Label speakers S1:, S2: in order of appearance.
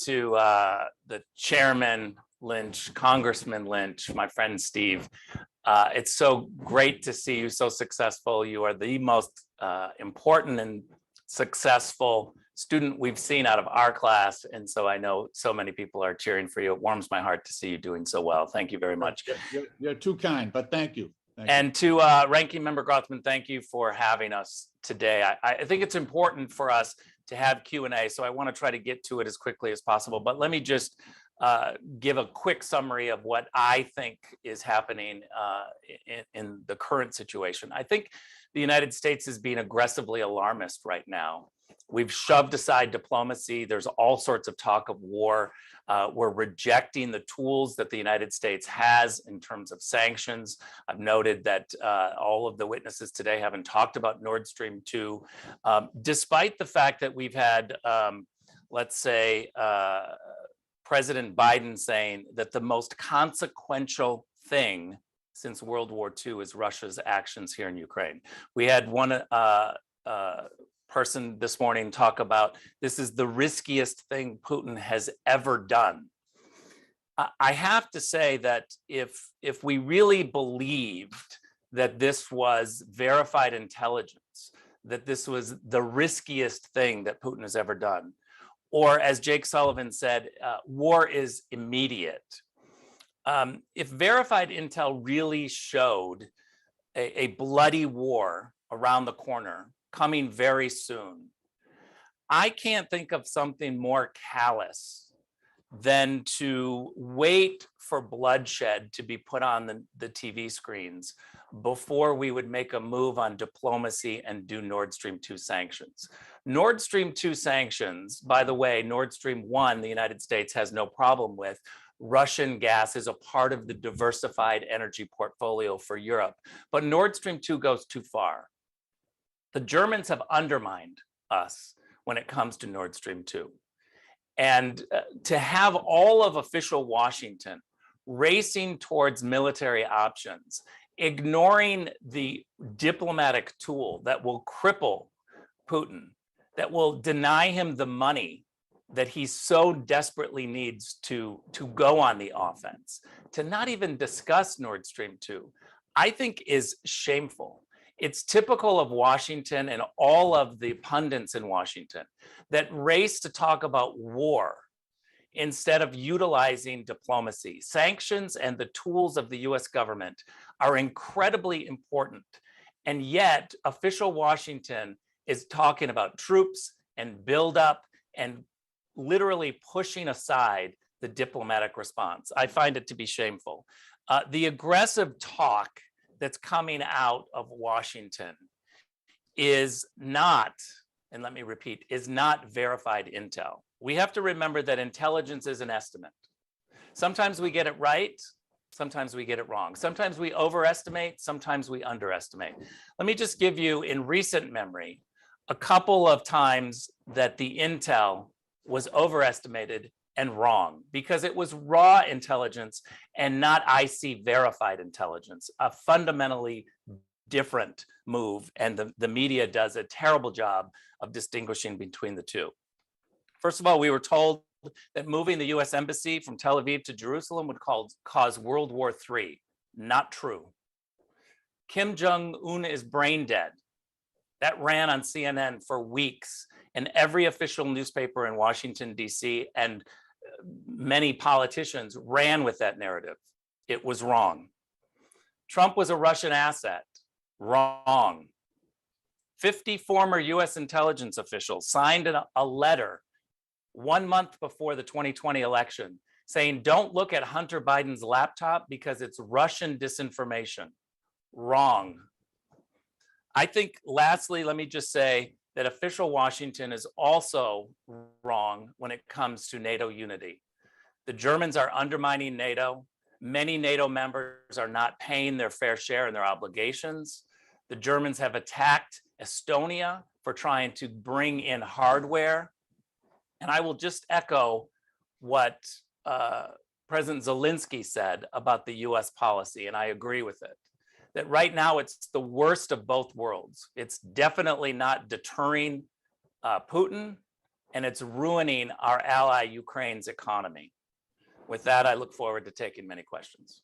S1: to the chairman Lynch, Congressman Lynch, my friend Steve. It's so great to see you so successful. You are the most important and successful student we've seen out of our class. And so I know so many people are cheering for you. It warms my heart to see you doing so well. Thank you very much.
S2: You're too kind, but thank you.
S1: And to Ranking Member Grothman, thank you for having us today. I think it's important for us to have Q&A, so I want to try to get to it as quickly as possible. But let me just give a quick summary of what I think is happening in the current situation. I think the United States is being aggressively alarmist right now. We've shoved aside diplomacy. There's all sorts of talk of war. We're rejecting the tools that the United States has in terms of sanctions. I've noted that all of the witnesses today haven't talked about Nord Stream 2, despite the fact that we've had, let's say, President Biden saying that the most consequential thing since World War II is Russia's actions here in Ukraine. We had one person this morning talk about this is the riskiest thing Putin has ever done. I have to say that if we really believed that this was verified intelligence, that this was the riskiest thing that Putin has ever done, or as Jake Sullivan said, war is immediate. If verified intel really showed a bloody war around the corner coming very soon, I can't think of something more callous than to wait for bloodshed to be put on the TV screens before we would make a move on diplomacy and do Nord Stream 2 sanctions. Nord Stream 2 sanctions, by the way, Nord Stream 1, the United States has no problem with. Russian gas is a part of the diversified energy portfolio for Europe, but Nord Stream 2 goes too far. The Germans have undermined us when it comes to Nord Stream 2. And to have all of official Washington racing towards military options, ignoring the diplomatic tool that will cripple Putin, that will deny him the money that he so desperately needs to go on the offense, to not even discuss Nord Stream 2, I think is shameful. It's typical of Washington and all of the pundits in Washington that race to talk about war instead of utilizing diplomacy. Sanctions and the tools of the US government are incredibly important. And yet official Washington is talking about troops and buildup and literally pushing aside the diplomatic response. I find it to be shameful. The aggressive talk that's coming out of Washington is not, and let me repeat, is not verified intel. We have to remember that intelligence is an estimate. Sometimes we get it right, sometimes we get it wrong. Sometimes we overestimate, sometimes we underestimate. Let me just give you in recent memory a couple of times that the intel was overestimated and wrong because it was raw intelligence and not IC verified intelligence, a fundamentally different move. And the media does a terrible job of distinguishing between the two. First of all, we were told that moving the US embassy from Tel Aviv to Jerusalem would cause World War III. Not true. Kim Jong-un is brain dead. That ran on CNN for weeks, and every official newspaper in Washington, DC, and many politicians ran with that narrative. It was wrong. Trump was a Russian asset. Wrong. 50 former US intelligence officials signed a letter 1 month before the 2020 election saying, don't look at Hunter Biden's laptop because it's Russian disinformation. Wrong. I think lastly, let me just say that official Washington is also wrong when it comes to NATO unity. The Germans are undermining NATO. Many NATO members are not paying their fair share and their obligations. The Germans have attacked Estonia for trying to bring in hardware. And I will just echo what President Zelensky said about the US policy, and I agree with it. That right now it's the worst of both worlds. It's definitely not deterring Putin, and it's ruining our ally Ukraine's economy. With that, I look forward to taking many questions.